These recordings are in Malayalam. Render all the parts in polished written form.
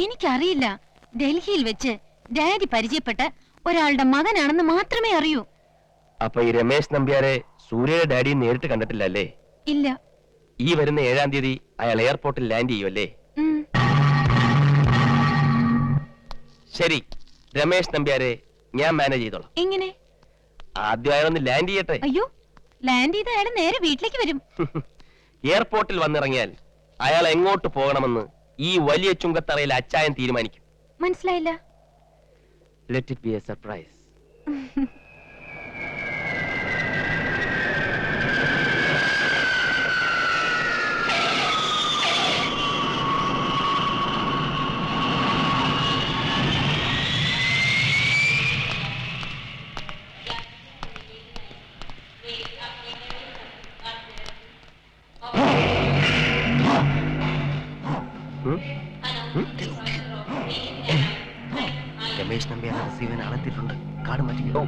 എനിക്കറിയില്ല. ഡൽഹിയിൽ വെച്ച് ഡാഡി പരിചയപ്പെട്ട ഒരാളുടെ മകനാണെന്ന് മാത്രമേ അറിയൂ. അപ്പൊ ഈ രമേശ് നമ്പ്യാരെ സൂര്യയുടെ ഡാഡി നേരിട്ട് കണ്ടിട്ടില്ല അല്ലേ? ഇല്ല. ഈ വരുന്ന 7-ാം തീയതി അയാൾ എയർപോർട്ടിൽ ലാൻഡ് ചെയ്യുമല്ലേ? ശരി, രമേശ് നമ്പ്യാരെ ഞാൻ മാനേജ് ചെയ്തോളാം. എങ്ങനെ? ആദ്യം അയാളൊന്ന് ലാൻഡ് ചെയ്യട്ടെ. അയ്യോ, ലാൻഡ് ചെയ്ത അയാൾ നേരെ വീട്ടിലേക്ക് വരും. എയർപോർട്ടിൽ വന്നിറങ്ങിയാൽ അയാൾ എങ്ങോട്ട് പോകണമെന്ന് ഈ വലിയ ചുങ്കത്തറയിൽ അച്ചായൻ തീരുമാനിക്കും. മനസ്സിലായില്ല. Let it be a surprise. Ramesh നമ്പ്യാരെ റിസീവൻ ആളെത്തിയിട്ടുണ്ട്. കാർഡ് മാറ്റിക്കോ.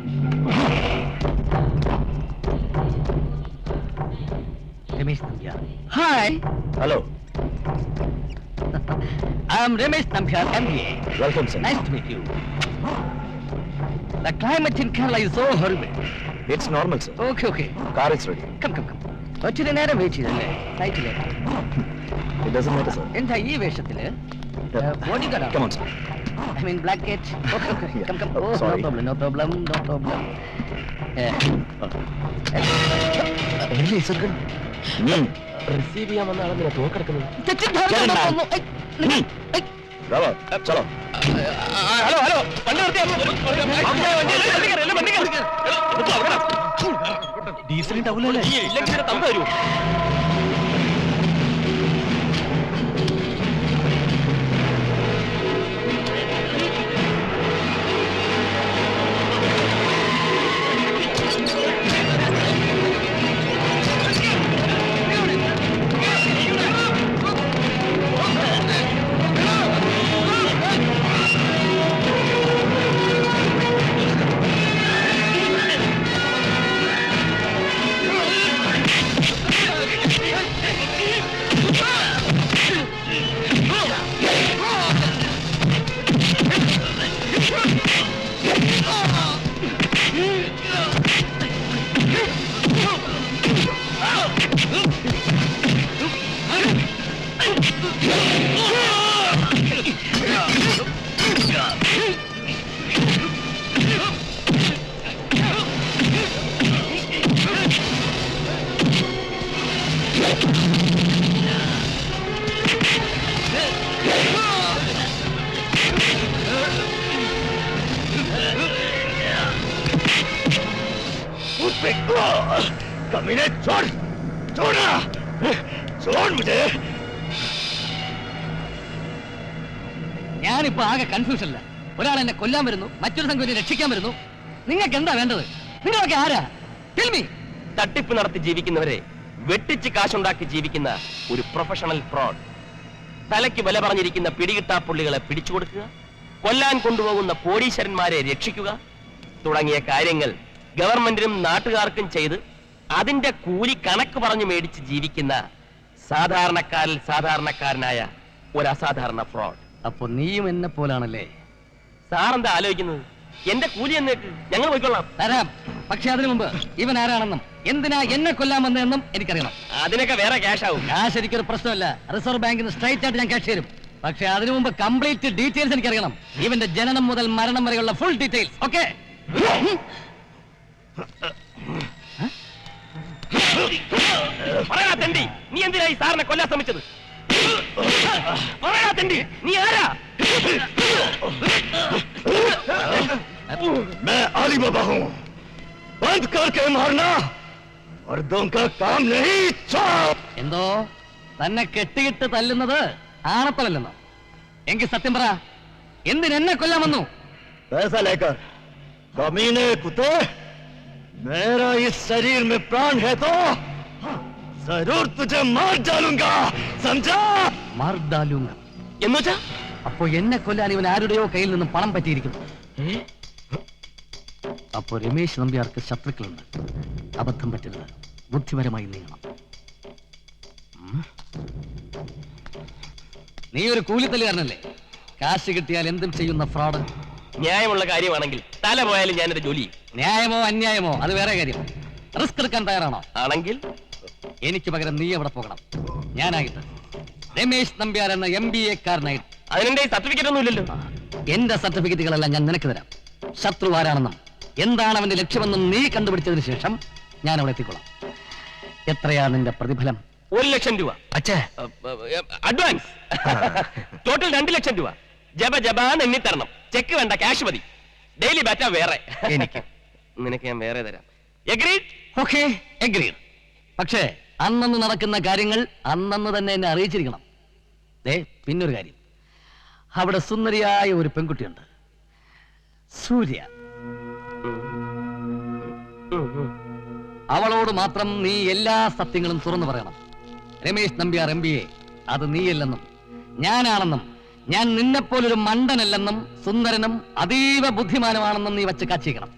Ramesh Nambiar. Hi. Hello. I am Ramesh Nambiar, MBA. Welcome, sir. Nice to meet you. The climate in Kerala is so horrible. It's normal, sir. Okay. Car is ready. Come. ഒത്തിരി നേരം വെയിറ്റ് ചെയ്തല്ലേ ഫ്ലൈറ്റില്? It doesn't matter, sir. എന്താ ഈ വേഷത്തില്? Bodyguard. Come on, sir. I mean black cat. Okay. Yeah. Come. Oh, sorry. No problem. Really, sir? Receive ചെയ്യാൻ വന്ന ആളെന്തിനാ തോക്കെടുക്കുന്നത്? ചലോ. ഹലോ ഡീസൽ ഉണ്ടാവില്ലല്ലേ? ഇല്ലെങ്കിൽ തന്നു തരൂ. ഞാനിപ്പോ ആകെ കൺഫ്യൂഷനില്ല. ഒരാൾ എന്നെ കൊല്ലാൻ വരുന്നു, മറ്റൊരു സംഘം എന്നെ രക്ഷിക്കാൻ വരുന്നു. നിങ്ങൾക്ക് എന്താ വേണ്ടത്? നിങ്ങളൊക്കെ ആരാ? Tell me. തട്ടിപ്പ് നടത്തി ജീവിക്കുന്നവരെ വെട്ടിച്ച് കാശുണ്ടാക്കി ജീവിക്കുന്ന ഒരു പ്രൊഫഷണൽ ഫ്രോഡ്. തലയ്ക്ക് വില പറഞ്ഞിരിക്കുന്ന പിടികിട്ടാപ്പുള്ളികളെ പിടിച്ചു കൊടുക്കുക, കൊല്ലാൻ കൊണ്ടുപോകുന്ന കോടീശ്വരന്മാരെ രക്ഷിക്കുക തുടങ്ങിയ കാര്യങ്ങൾ ഗവൺമെന്റിനും നാട്ടുകാർക്കും ചെയ്ത് അതിന്റെ കൂലി കണക്ക് പറഞ്ഞു മേടിച്ച് ജീവിക്കുന്ന സാധാരണക്കാരിൽ സാധാരണക്കാരനായ ഒരു അസാധാരണ ഫ്രോഡ്. അപ്പൊ നീയും എന്നെ പോലാണല്ലേ? സാറെന്താ ആലോചിക്കുന്നത്? എന്റെ കൂലി എന്നേക്ക് ഞങ്ങൾ പോയിക്കൊള്ളാം. തരാം. പക്ഷെ അതിനു മുമ്പ് ഇവൻ ആരാണെന്നും എന്തിനാ എന്നെ കൊല്ലാൻ വന്നതെന്നും എനിക്കറിയണം. അതിനൊക്കെ വേറെ ക്യാഷ് ആവും. ക്യാഷ് എനിക്കൊരു പ്രശ്നമല്ല. റിസർവ് ബാങ്കിന് സ്ട്രൈറ്റ് ആയിട്ട് ഞാൻ ക്യാഷ് തരും. പക്ഷെ അതിനു മുമ്പ് കംപ്ലീറ്റ് ഡീറ്റെയിൽസ് എനിക്കറിയണം. ഇവന്റെ ജനനം മുതൽ മരണം വരെയുള്ള ഫുൾ ഡീറ്റെയിൽസ്. ഓക്കെ? നീ എന്തിനായി സാറിനെ കൊല്ലാൻ ശ്രമിച്ചത്? നീ ആരാ? मैं अली बाबा हूं. बंद करके मारना मर्दों का काम नहीं. എന്തോ തന്നെ കെട്ടിയിട്ട് തല്ലുന്നത് ആണത്തല്ലെന്നോ? എങ്കിൽ സത്യം പറ, എന്തിനെന്നെ കൊല്ലാൻ വന്നു? पैसा लेकर कमीने कुत्ते, मेरा इस शरीर में प्राण है तो जरूर तुझे मार डालूंगा. समझा? मार डालूंगा എന്നുവെച്ചാ? അപ്പോ എന്നെ കൊല്ലാൻ ഇവൻ ആരുടെയോ കയ്യിൽ നിന്നും പണം പറ്റിയിരിക്കുന്നു. അപ്പോ രമേശ് നമ്പ്യാർക്ക് ശത്രുക്കളുണ്ട്. അബദ്ധം പറ്റരുത്. ബുദ്ധിപരമായി നീങ്ങണം. നീ ഒരു കൂലിത്തല്ലുകാരനല്ലേ? കാശ് കിട്ടിയാൽ എന്തും ചെയ്യുന്ന ഫ്രോഡ്. ന്യായമുള്ള കാര്യമാണെങ്കിൽ തല പോയാലും ഞാനത് ജോലി ചെയ്യും. ന്യായമോ അന്യായമോ അത് വേറെ കാര്യം. റിസ്ക് എടുക്കാൻ തയ്യാറാണോ? ആണെങ്കിൽ എനിക്ക് പകരം നീ എവിടെ പോകണം? ഞാനായിട്ട് രമേശ് നമ്പ്യാർ എന്ന MBA കാരനായിട്ട്. അതിനെന്റെ സർട്ടിഫിക്കറ്റ് ഒന്നും ഇല്ലല്ലോ. എന്റെ സർട്ടിഫിക്കറ്റുകളെല്ലാം ഞാൻ നിനക്ക് തരാം. ശത്രു ആരാണെന്നും എന്താണ് അവന്റെ ലക്ഷ്യമെന്നും നീ കണ്ടുപിടിച്ചതിന് ശേഷം ഞാൻ അവിടെ എത്തിക്കൊള്ളാം. എത്രയാ നിന്റെ പ്രതിഫലം? 1,00,000 രൂപ അഡ്വാൻസ്. ടോട്ടൽ 2 ലക്ഷം രൂപ. ജബാന്ന് എണ്ണി തരണം. ചെക്ക് വേണ്ട, ക്യാഷ് മതി. ഡെയിലി ബാറ്റ വേറെ. എനിക്ക് നിനക്ക് ഞാൻ വേറെ തരാം. എഗ്രീഡ്? Okay, agreed. പക്ഷേ അന്നന്ന് നടക്കുന്ന കാര്യങ്ങൾ അന്നന്ന് തന്നെ എന്നെ അറിയിച്ചിരിക്കണം. പിന്നൊരു കാര്യം, അവിടെ സുന്ദരിയായ ഒരു പെൺകുട്ടിയുണ്ട്, സൂര്യ. അവളോട് മാത്രം നീ എല്ലാ സത്യങ്ങളും തുറന്നു പറയണം. രമേശ് നമ്പ്യാർ MBA അത് നീയല്ലെന്നും ഞാനാണെന്നും ഞാൻ നിന്നെപ്പോലൊരു മണ്ടനല്ലെന്നും സുന്ദരനും അതീവ ബുദ്ധിമാനുമാണെന്നും നീ വച്ച് കാച്ചിക്കണം.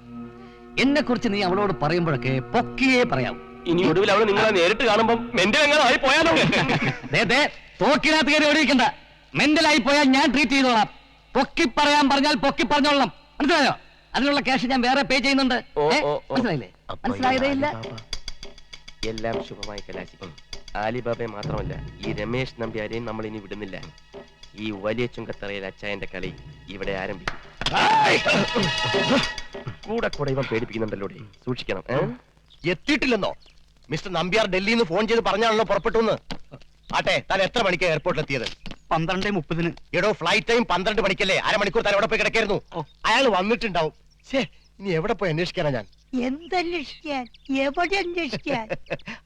എന്നെ കുറിച്ച് നീ അവളോട് പറയുമ്പോഴൊക്കെ പൊക്കിയേ പറയാവൂ. ഇനി ഒടുവിൽ അവൾ നിങ്ങളെ നേരിട്ട് കാണുമ്പോൾ മെന്റൽ എങ്ങനെ ആയി പോയാലോ? തോക്കിനകത്ത് കയറി ഓടിക്കണ്ട. മെന്റലായി പോയാൽ ഞാൻ ട്രീറ്റ് ചെയ്തോളാം. പൊക്കി പറയാൻ പറഞ്ഞാൽ പൊക്കി പറഞ്ഞോളാം. മനസ്സിലായോ? അതിനുള്ള ക്യാഷ് ഞാൻ വേറെ പേ ചെയ്യുന്നുണ്ട്. മനസ്സിലായില്ലേ? മനസ്സിലായതേ ഇല്ല. എല്ലാം ശുഭമായി കലാശിക്കും. ആലിബാബയെ മാത്രമല്ല, ഈ രമേശ് നമ്പ്യാരെയും നമ്മൾ ഇനി വിടുന്നില്ല. ഈ വലിയ ചുങ്കത്തറയിൽ അച്ചായന്റെ കളി ഇവിടെ ആരംഭിക്കും. കൂടെ കൂടെ ഇവൻ പേടിപ്പിക്കുന്നുണ്ടല്ലോ, സൂക്ഷിക്കണം. എത്തിയിട്ടില്ലെന്നോ? മിസ്റ്റർ നമ്പ്യാർ ഡൽഹിയിൽ നിന്ന് ഫോൺ ചെയ്ത് പറഞ്ഞാണല്ലോ പുറപ്പെട്ടു. ആട്ടെ, താൻ എത്ര മണിക്ക് എയർപോർട്ടിൽ എത്തിയത്? 12:30. എടോ, ഫ്ലൈറ്റ് ടൈം 12 മണിക്കല്ലേ? അരമണിക്കൂർ താൻ എവിടെ പോയി കിടക്കായിരുന്നു? അയാൾ വന്നിട്ടുണ്ടാവും. ഇനി എവിടെ പോയി അന്വേഷിക്കാനാ ഞാൻ? എന്തന്വേഷിക്കാൻ? എവിടെ അന്വേഷിക്കാൻ?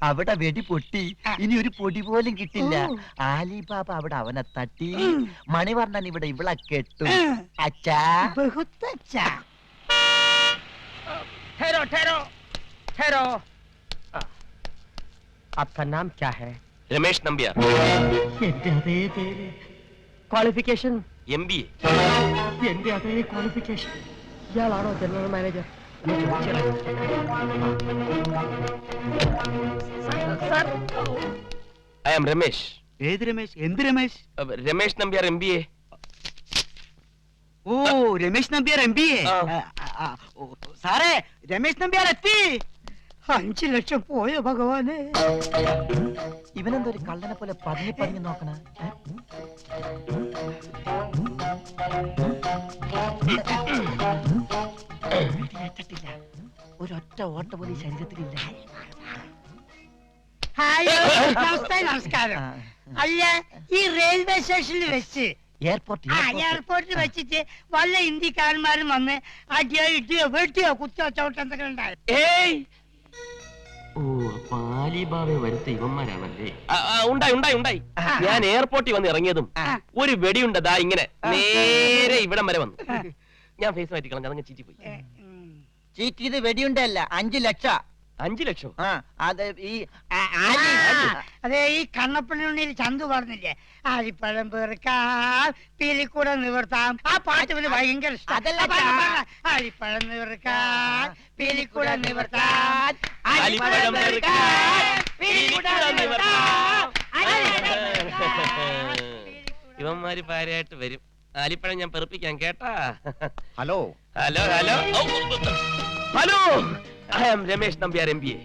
അവിടെ വെടി പൊട്ടി, ഇനി ഒരു പൊടി പോലും കിട്ടില്ല. ആലിബാബ അവിടെ അവനെ തട്ടി, മണിവർണ്ണൻ ഇവിടെ ഇവളെ കെട്ടു. അച്ഛാ, ബഹുത്ത് അച്ഛാ. ठहरो ठहरो ठहरो. आपका नाम क्या है? രമേശ് നമ്പ്യാർ. എന്റെ അതേ പേര്. ക്വാളിഫിക്കേഷൻ? MBA. എന്റെ അതേ ക്വാളിഫിക്കേഷൻ. ഇയാളാണോ general manager? I am Ramesh. ഏത് രമേശ്? എന്ത് രമേശ്? രമേശ് നമ്പ്യാർ MBA. ഓ, രമേശ് നമ്പ്യാർ MBA. സാറേ, രമേശ് നമ്പ്യാർ എത്തി. 5 ലക്ഷം പോയോ ഭഗവാനെ? ഇവനെന്തോ ഒരു കള്ളനെ പോലെ പതിഞ്ഞു പതിഞ്ഞു നോക്കണ. ഒരൊറ്റ ഓട്ട പോലും ഈ ശരീരത്തിലില്ല. നമസ്കാരം. അല്ല, ഈ റെയിൽവേ സ്റ്റേഷനിൽ വെച്ച് എയർപോർട്ടിൽ വെച്ചിട്ട് വല്ല ഇന്ത്യക്കാരന്മാരും വന്ന് അടിയോ ഇടിയോ വെട്ടിയോ കുത്തിയോ ചവിട്ടോ എന്തൊക്കെ ഉണ്ടായി? ഓ, അപ്പൊ ആലിബാബയെ വരുത്ത ഇവന്മാരാണല്ലേ? ഉണ്ടായി. ഞാൻ എയർപോർട്ടിൽ വന്ന് ഇറങ്ങിയതും ഒരു വെടിയുണ്ട് ദാ ഇങ്ങനെ നേരെ ഇവിടം വരെ വന്നു. ഞാൻ ഫേസ് മാറ്റിക്കണം, അതങ്ങ് ചീറ്റി പോയി. ചീറ്റിയത് വെടിയുണ്ടല്ല, 5 ലക്ഷം. 5 ലക്ഷം? അത് ഈ അതെ, ഈ കണ്ണപ്പണ്ണിൽ ചന്തു പറഞ്ഞില്ലേ, ആലിപ്പഴം പെറുക്കാം പീലിക്കൂടെ നിവർത്താം. ആ പാട്ട് പിന്നെ ഭയങ്കര ഇഷ്ടം. ആലിപ്പഴം നിവർക്കാം പീലിക്കൂടെ നിവർത്താം. ആലിപ്പഴം ഇവന്മാര് പാരയായിട്ട് വരും. ആലിപ്പഴം ഞാൻ പെറുപ്പിക്കാൻ കേട്ടാ. Hello hello hello hello, I am Ramesh Nambiar MBA.